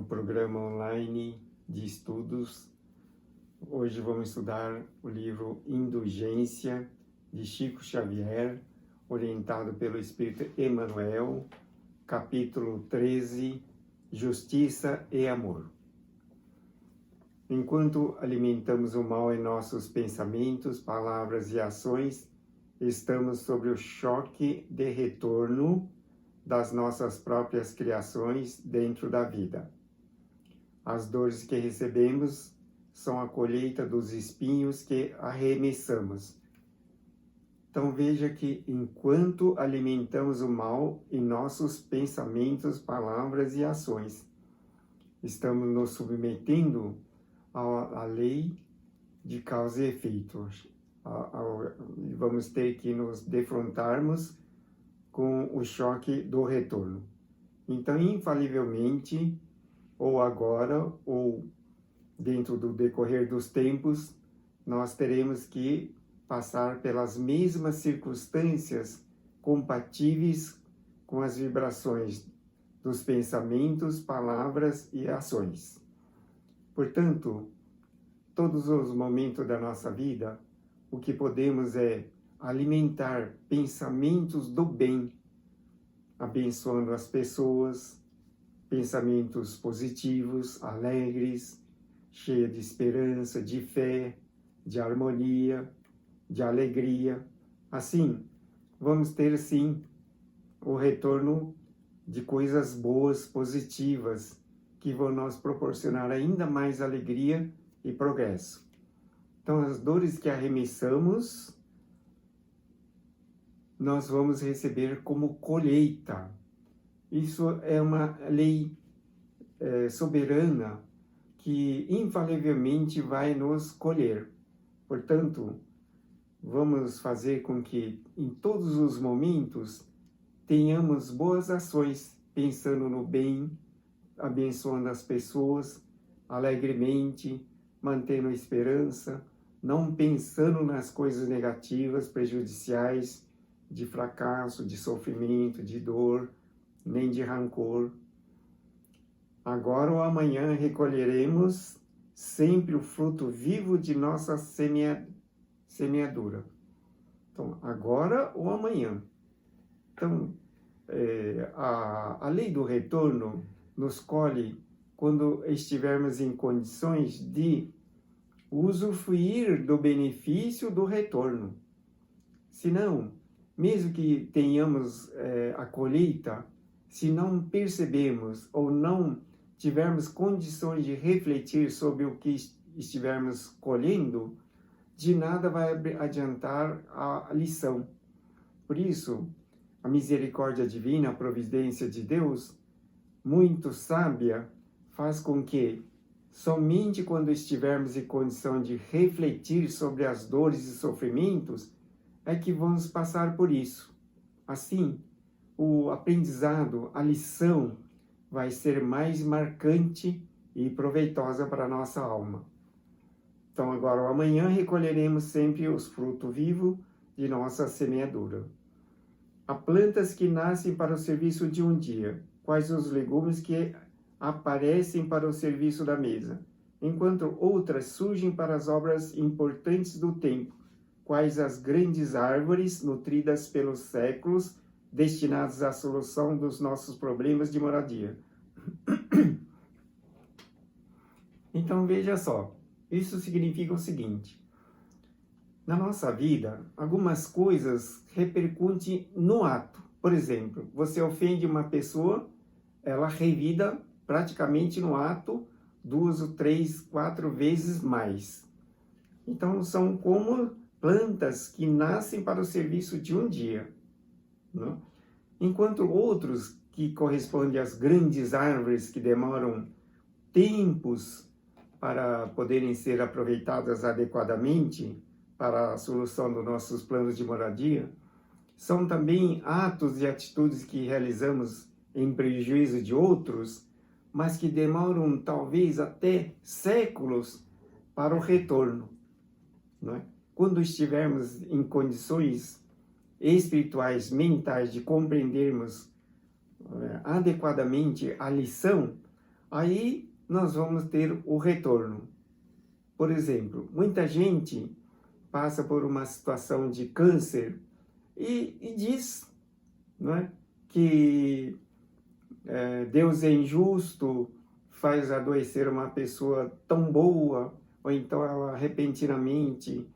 no programa online de estudos. Hoje vamos estudar o livro Indulgência, de Chico Xavier, orientado pelo Espírito Emmanuel, capítulo 13, Justiça e Amor. Enquanto alimentamos o mal em nossos pensamentos, palavras e ações, estamos sob o choque de retorno das nossas próprias criações dentro da vida. As dores que recebemos são a colheita dos espinhos que arremessamos. Então veja que enquanto alimentamos o mal em nossos pensamentos, palavras e ações, estamos nos submetendo à lei de causa e efeito. Vamos ter que nos defrontarmos com o choque do retorno. Então, infalivelmente, ou agora, ou dentro do decorrer dos tempos, nós teremos que passar pelas mesmas circunstâncias compatíveis com as vibrações dos pensamentos, palavras e ações. Portanto, todos os momentos da nossa vida, o que podemos é alimentar pensamentos do bem, abençoando as pessoas, pensamentos positivos, alegres, cheios de esperança, de fé, de harmonia, de alegria. Assim, vamos ter sim o retorno de coisas boas, positivas, que vão nos proporcionar ainda mais alegria e progresso. Então, as dores que arremessamos, nós vamos receber como colheita. Isso é uma lei soberana que infalivelmente vai nos colher. Portanto, vamos fazer com que em todos os momentos tenhamos boas ações, pensando no bem, abençoando as pessoas alegremente, mantendo a esperança, não pensando nas coisas negativas, prejudiciais, de fracasso, de sofrimento, de dor, nem de rancor. Agora ou amanhã recolheremos sempre o fruto vivo de nossa semeadura. Então, agora ou amanhã. Então, a lei do retorno nos colhe quando estivermos em condições de usufruir do benefício do retorno. Senão, mesmo que tenhamos a colheita, se não percebemos ou não tivermos condições de refletir sobre o que estivermos colhendo, de nada vai adiantar a lição. Por isso, a misericórdia divina, a providência de Deus, muito sábia, faz com que somente quando estivermos em condição de refletir sobre as dores e sofrimentos, é que vamos passar por isso. Assim, o aprendizado, a lição, vai ser mais marcante e proveitosa para a nossa alma. Então, agora ou amanhã, recolheremos sempre os frutos vivos de nossa semeadura. Há plantas que nascem para o serviço de um dia, quais os legumes que aparecem para o serviço da mesa, enquanto outras surgem para as obras importantes do tempo, quais as grandes árvores nutridas pelos séculos, destinadas à solução dos nossos problemas de moradia. Então veja só, isso significa o seguinte: na nossa vida, algumas coisas repercutem no ato. Por exemplo, você ofende uma pessoa, ela revida praticamente no ato 2, 3, 4 vezes mais. Então são como plantas que nascem para o serviço de um dia, né? Enquanto outros que correspondem às grandes árvores que demoram tempos para poderem ser aproveitadas adequadamente para a solução dos nossos planos de moradia, são também atos e atitudes que realizamos em prejuízo de outros, mas que demoram talvez até séculos para o retorno, não é? Quando estivermos em condições espirituais, mentais, de compreendermos adequadamente a lição, aí nós vamos ter o retorno. Por exemplo, muita gente passa por uma situação de câncer e diz, não é, que Deus é injusto, faz adoecer uma pessoa tão boa, ou então ela repentinamente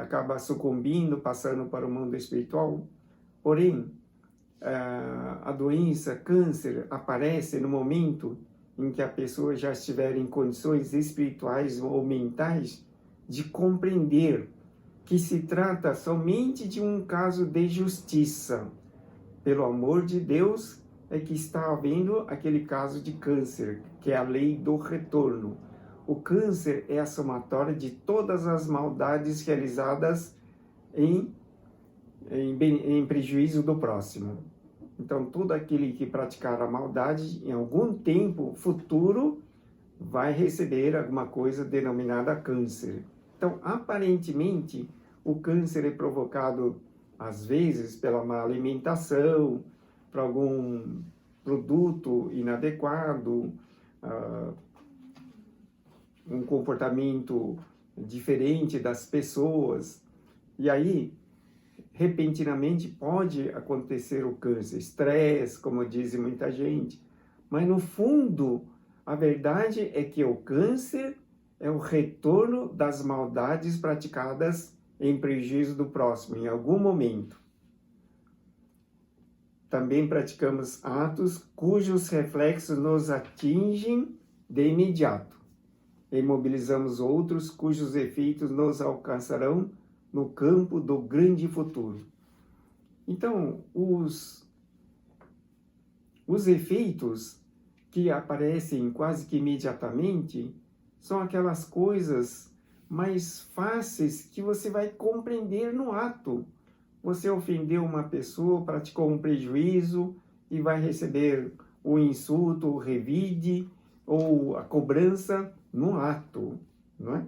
acaba sucumbindo, passando para o mundo espiritual. Porém, a doença, câncer, aparece no momento em que a pessoa já estiver em condições espirituais ou mentais de compreender que se trata somente de um caso de justiça. Pelo amor de Deus, é que está havendo aquele caso de câncer, que é a lei do retorno. O câncer é a somatória de todas as maldades realizadas em prejuízo do próximo. Então, todo aquele que praticar a maldade, em algum tempo futuro, vai receber alguma coisa denominada câncer. Então, aparentemente, o câncer é provocado, às vezes, pela má alimentação, por algum produto inadequado, um comportamento diferente das pessoas. E aí, repentinamente, pode acontecer o câncer, estresse, como diz muita gente. Mas, no fundo, a verdade é que o câncer é o retorno das maldades praticadas em prejuízo do próximo, em algum momento. Também praticamos atos cujos reflexos nos atingem de imediato. Imobilizamos outros cujos efeitos nos alcançarão no campo do grande futuro. Então, os efeitos que aparecem quase que imediatamente são aquelas coisas mais fáceis que você vai compreender no ato. Você ofendeu uma pessoa, praticou um prejuízo e vai receber o insulto, o revide ou a cobrança no ato, não é?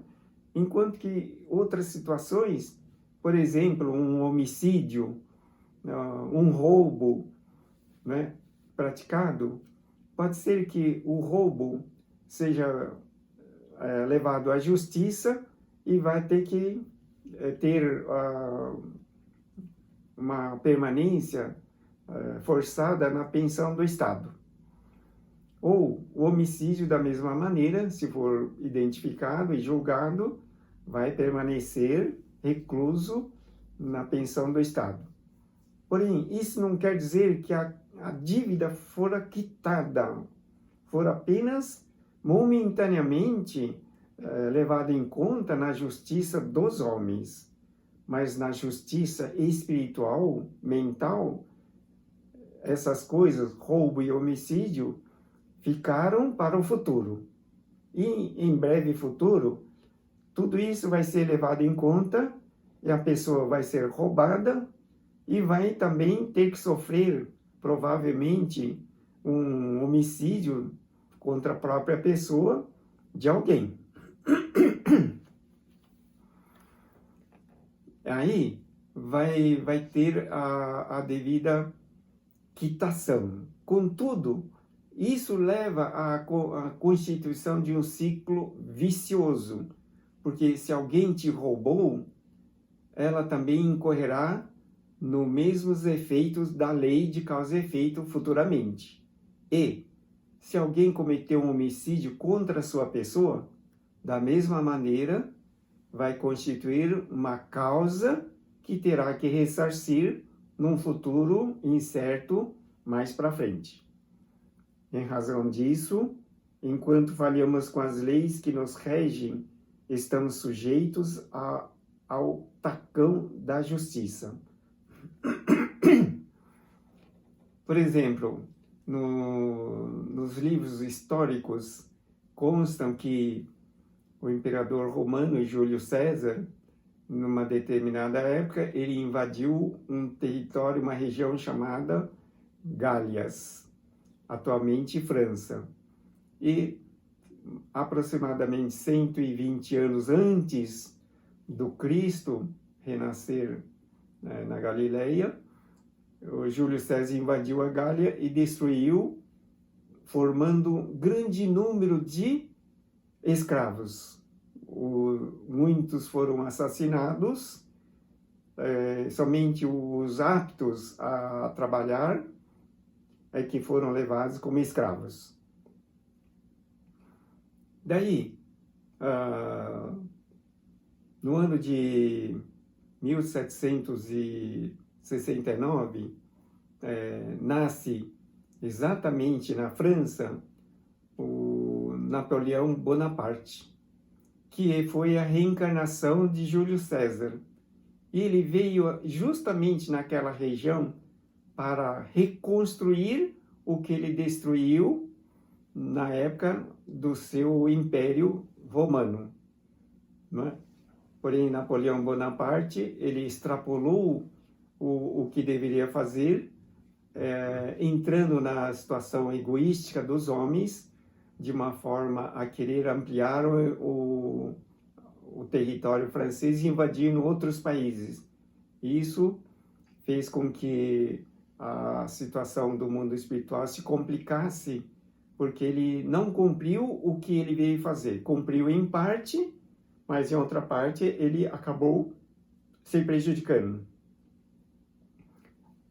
Enquanto que outras situações, por exemplo, um homicídio, um roubo, né, praticado, pode ser que o roubo seja levado à justiça e vai ter que ter uma permanência forçada na pensão do Estado. Ou o homicídio, da mesma maneira, se for identificado e julgado, vai permanecer recluso na pensão do Estado. Porém, isso não quer dizer que a dívida fora quitada, for apenas momentaneamente levada em conta na justiça dos homens, mas na justiça espiritual, mental, essas coisas, roubo e homicídio, ficaram para o futuro. E em breve futuro, tudo isso vai ser levado em conta e a pessoa vai ser roubada e vai também ter que sofrer, provavelmente, um homicídio contra a própria pessoa de alguém. Aí vai ter a devida quitação. Contudo, isso leva à constituição de um ciclo vicioso, porque se alguém te roubou, ela também incorrerá nos mesmos efeitos da lei de causa e efeito futuramente. E, se alguém cometeu um homicídio contra a sua pessoa, da mesma maneira, vai constituir uma causa que terá que ressarcir num futuro incerto mais para frente. Em razão disso, enquanto falhamos com as leis que nos regem, estamos sujeitos ao tacão da justiça. Por exemplo, nos livros históricos constam que o imperador romano Júlio César, numa determinada época, ele invadiu um território, uma região chamada Gálias, atualmente França. E aproximadamente 120 anos antes do Cristo renascer na Galileia, o Júlio César invadiu a Gália e destruiu formando um grande número de escravos. Muitos foram assassinados, somente os aptos a trabalhar é que foram levados como escravos. Daí, no ano de 1769, nasce exatamente na França o Napoleão Bonaparte, que foi a reencarnação de Júlio César. E ele veio justamente naquela região para reconstruir o que ele destruiu na época do seu Império Romano, não é? Porém, Napoleão Bonaparte, ele extrapolou o que deveria fazer, entrando na situação egoística dos homens, de uma forma a querer ampliar o território francês e invadindo outros países. Isso fez com que a situação do mundo espiritual se complicasse, porque ele não cumpriu o que ele veio fazer. Cumpriu em parte, mas em outra parte ele acabou se prejudicando.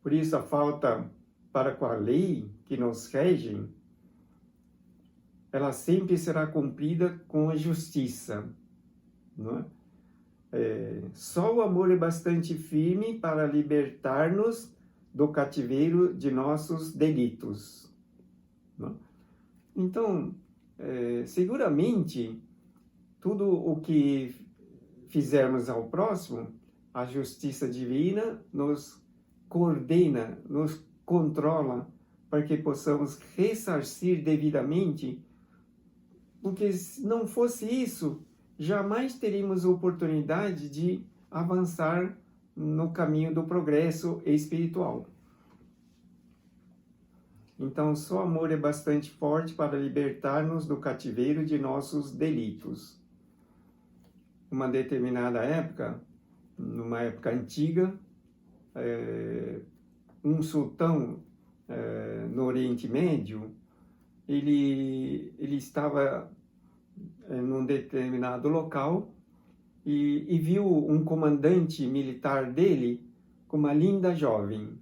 Por isso a falta para com a lei que nos rege, ela sempre será cumprida com a justiça, não é? Só o amor é bastante firme para libertar-nos do cativeiro de nossos delitos, não é? Então, seguramente, tudo o que fizermos ao próximo, a justiça divina nos coordena, nos controla, para que possamos ressarcir devidamente, porque se não fosse isso, jamais teríamos oportunidade de avançar no caminho do progresso espiritual. Então, só amor é bastante forte para libertar-nos do cativeiro de nossos delitos. Uma determinada época, numa época antiga, um sultão no Oriente Médio, ele estava num determinado local e viu um comandante militar dele com uma linda jovem.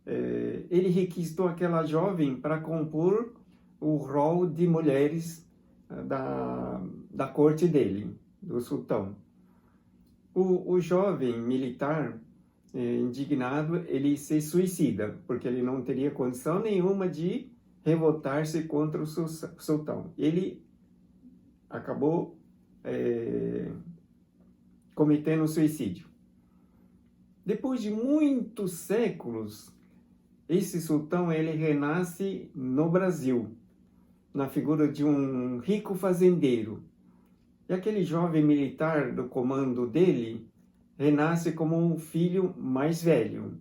Ele requisitou aquela jovem para compor o rol de mulheres da corte dele, do sultão. O jovem militar, indignado, ele se suicida, porque ele não teria condição nenhuma de revoltar-se contra o sultão. Ele acabou cometendo suicídio. Depois de muitos séculos, esse sultão ele renasce no Brasil, na figura de um rico fazendeiro. E aquele jovem militar do comando dele renasce como um filho mais velho.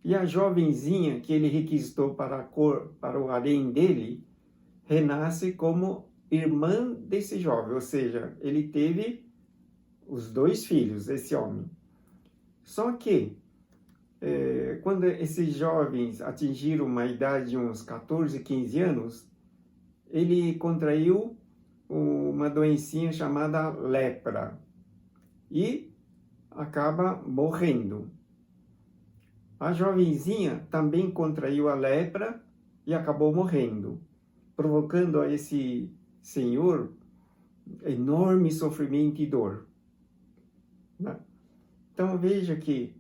E a jovenzinha que ele requisitou para o harém dele renasce como irmã desse jovem, ou seja, ele teve os dois filhos, esse homem. Só que, quando esses jovens atingiram uma idade de uns 14, 15 anos, ele contraiu uma doencinha chamada lepra e acaba morrendo. A jovenzinha também contraiu a lepra e acabou morrendo, provocando a esse senhor enorme sofrimento e dor, né? Então veja que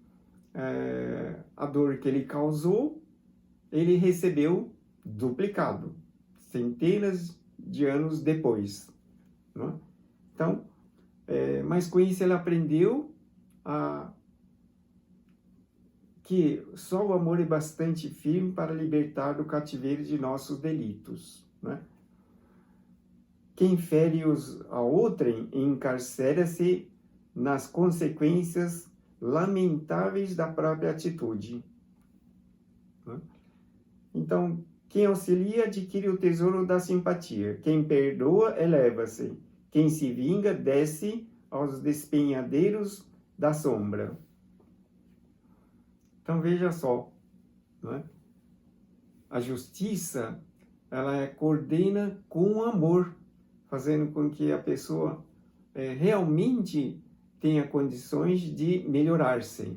a dor que ele causou, ele recebeu duplicado, centenas de anos depois, né? Então, mas com isso ele aprendeu que só o amor é bastante firme para libertar do cativeiro de nossos delitos, né? Quem fere a outrem encarcera-se nas consequências lamentáveis da própria atitude, né? Então, quem auxilia adquire o tesouro da simpatia. Quem perdoa eleva-se. Quem se vinga desce aos despenhadeiros da sombra. Então veja só, não é? A justiça ela coordena com amor, fazendo com que a pessoa realmente tenha condições de melhorar-se.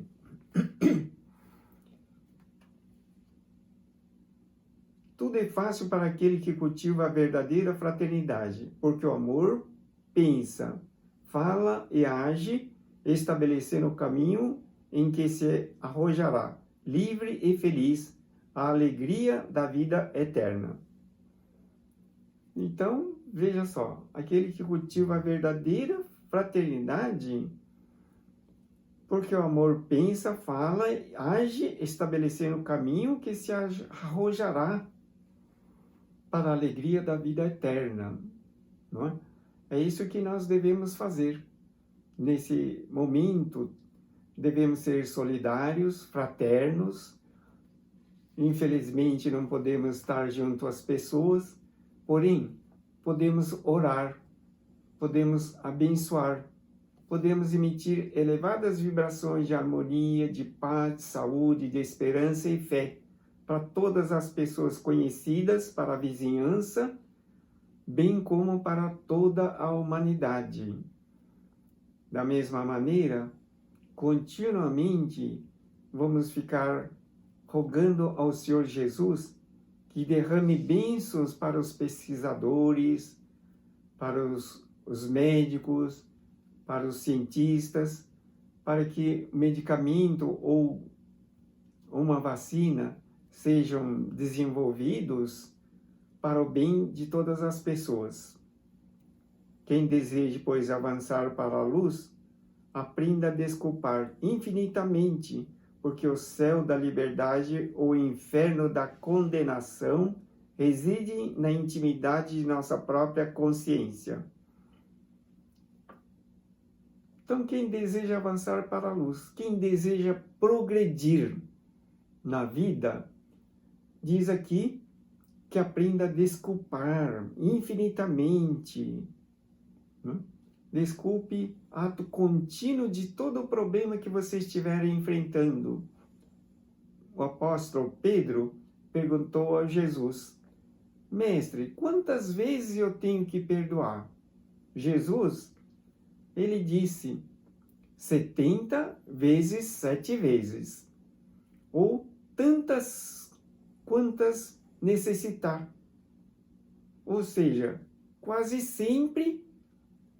Tudo é fácil para aquele que cultiva a verdadeira fraternidade, porque o amor pensa, fala e age, estabelecendo o caminho em que se arrojará, livre e feliz, a alegria da vida eterna. Então, veja só, aquele que cultiva a verdadeira fraternidade, porque o amor pensa, fala, age, estabelecendo o caminho que se arrojará para a alegria da vida eterna. Não é? É isso que nós devemos fazer. Nesse momento, devemos ser solidários, fraternos. Infelizmente, não podemos estar junto às pessoas, porém, podemos orar, podemos abençoar, podemos emitir elevadas vibrações de harmonia, de paz, de saúde, de esperança e fé para todas as pessoas conhecidas, para a vizinhança, bem como para toda a humanidade. Da mesma maneira, continuamente vamos ficar rogando ao Senhor Jesus que derrame bênçãos para os pesquisadores, para os médicos, para os cientistas, para que o medicamento ou uma vacina sejam desenvolvidos para o bem de todas as pessoas. Quem deseja, pois, avançar para a luz, aprenda a desculpar infinitamente, porque o céu da liberdade ou o inferno da condenação reside na intimidade de nossa própria consciência. Então, quem deseja avançar para a luz, quem deseja progredir na vida, diz aqui que aprenda a desculpar infinitamente. Desculpe, ato contínuo de todo o problema que você estiver enfrentando. O apóstolo Pedro perguntou a Jesus: Mestre, quantas vezes eu tenho que perdoar? Jesus, ele disse 70 vezes 7 vezes, ou tantas quantas necessitar. Ou seja, quase sempre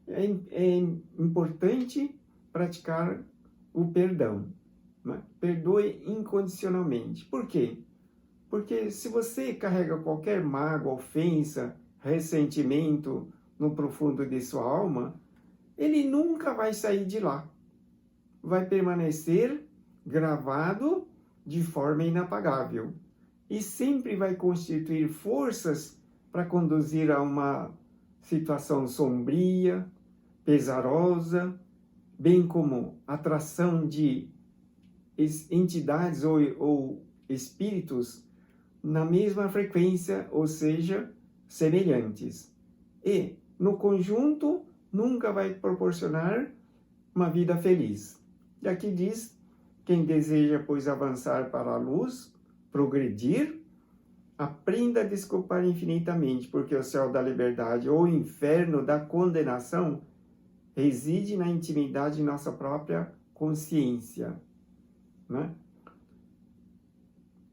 é importante praticar o perdão. Né? Perdoe incondicionalmente. Por quê? Porque se você carrega qualquer mágoa, ofensa, ressentimento no profundo de sua alma, ele nunca vai sair de lá. Vai permanecer gravado de forma inapagável. E sempre vai constituir forças para conduzir a uma situação sombria, pesarosa, bem como atração de entidades ou espíritos na mesma frequência, ou seja, semelhantes. E, no conjunto, nunca vai proporcionar uma vida feliz. E aqui diz, quem deseja, pois, avançar para a luz, progredir, aprenda a desculpar infinitamente, porque o céu da liberdade ou o inferno da condenação reside na intimidade de nossa própria consciência. Né?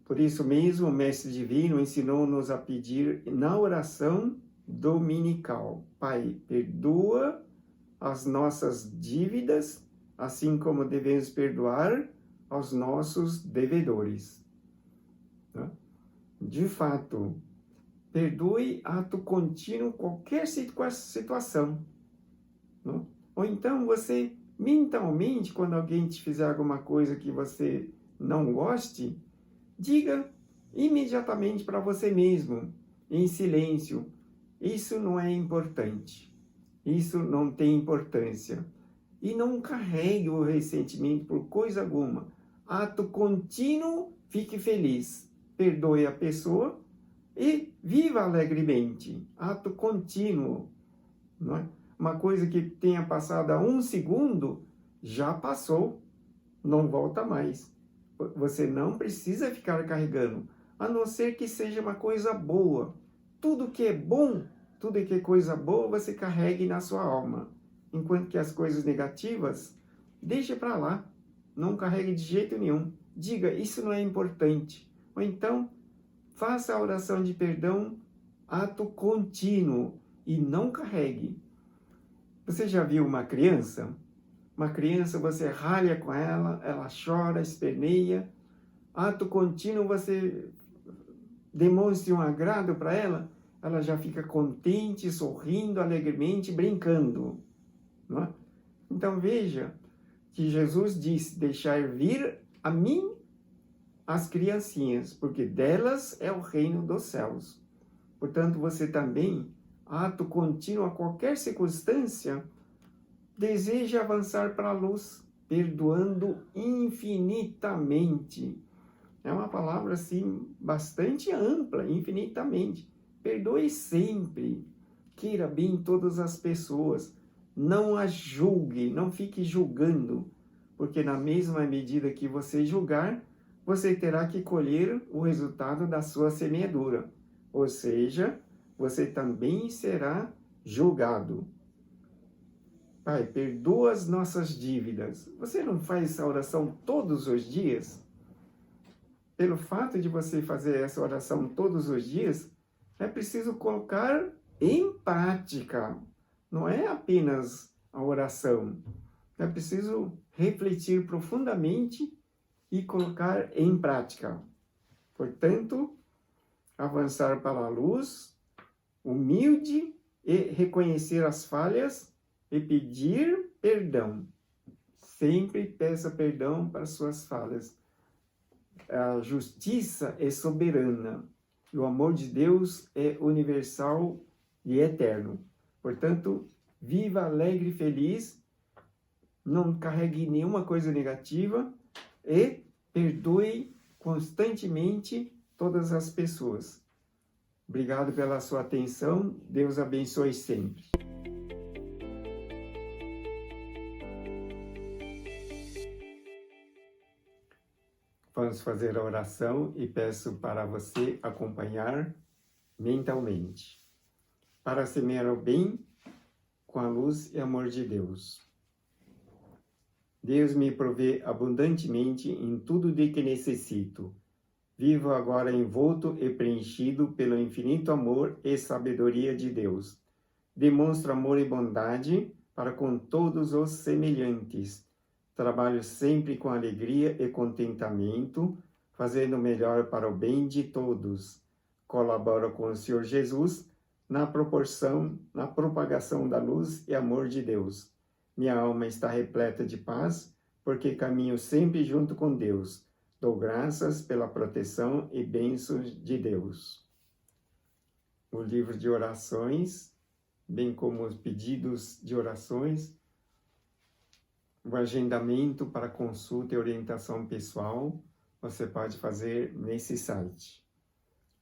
Por isso mesmo, o Mestre Divino ensinou-nos a pedir na oração dominical: Pai, perdoa as nossas dívidas, assim como devemos perdoar aos nossos devedores. Né? De fato, perdoe ato contínuo qualquer situação. Né? Ou então você, mentalmente, quando alguém te fizer alguma coisa que você não goste, diga imediatamente para você mesmo, em silêncio: isso não é importante, isso não tem importância. E não carregue o ressentimento por coisa alguma. Ato contínuo, fique feliz. Perdoe a pessoa e viva alegremente. Ato contínuo. Não é? Uma coisa que tenha passado há 1 segundo, já passou. Não volta mais. Você não precisa ficar carregando, a não ser que seja uma coisa boa, tudo que é bom, tudo que é coisa boa, você carregue na sua alma. Enquanto que as coisas negativas, deixe para lá. Não carregue de jeito nenhum. Diga, isso não é importante. Ou então, faça a oração de perdão, ato contínuo, e não carregue. Você já viu uma criança? Uma criança, você ralha com ela, ela chora, esperneia. Ato contínuo, você demonstre um agrado para ela, ela já fica contente, sorrindo alegremente, brincando. Não é? Então veja que Jesus disse, deixar vir a mim as criancinhas, porque delas é o reino dos céus. Portanto, você também, ato contínuo a qualquer circunstância, deseja avançar para a luz, perdoando infinitamente. É uma palavra, assim, bastante ampla, infinitamente. Perdoe sempre. Queira bem todas as pessoas. Não as julgue, não fique julgando. Porque na mesma medida que você julgar, você terá que colher o resultado da sua semeadura. Ou seja, você também será julgado. Pai, perdoa as nossas dívidas. Você não faz essa oração todos os dias? Pelo fato de você fazer essa oração todos os dias, é preciso colocar em prática. Não é apenas a oração. É preciso refletir profundamente e colocar em prática. Portanto, avançar para a luz, humilde e reconhecer as falhas e pedir perdão. Sempre peça perdão para suas falhas. A justiça é soberana. E o amor de Deus é universal e eterno. Portanto, viva alegre e feliz, não carregue nenhuma coisa negativa e perdoe constantemente todas as pessoas. Obrigado pela sua atenção. Deus abençoe sempre. Vamos fazer a oração e peço para você acompanhar mentalmente. Para semear o bem com a luz e amor de Deus. Deus me provê abundantemente em tudo de que necessito. Vivo agora envolto e preenchido pelo infinito amor e sabedoria de Deus. Demonstro amor e bondade para com todos os semelhantes. Trabalho sempre com alegria e contentamento, fazendo o melhor para o bem de todos. Colaboro com o Senhor Jesus na propagação da luz e amor de Deus. Minha alma está repleta de paz, porque caminho sempre junto com Deus. Dou graças pela proteção e bênçãos de Deus. O livro de orações, bem como os pedidos de orações, o agendamento para consulta e orientação pessoal, você pode fazer nesse site.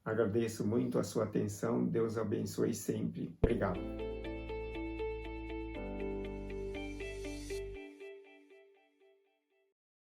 Agradeço muito a sua atenção. Deus abençoe sempre. Obrigado.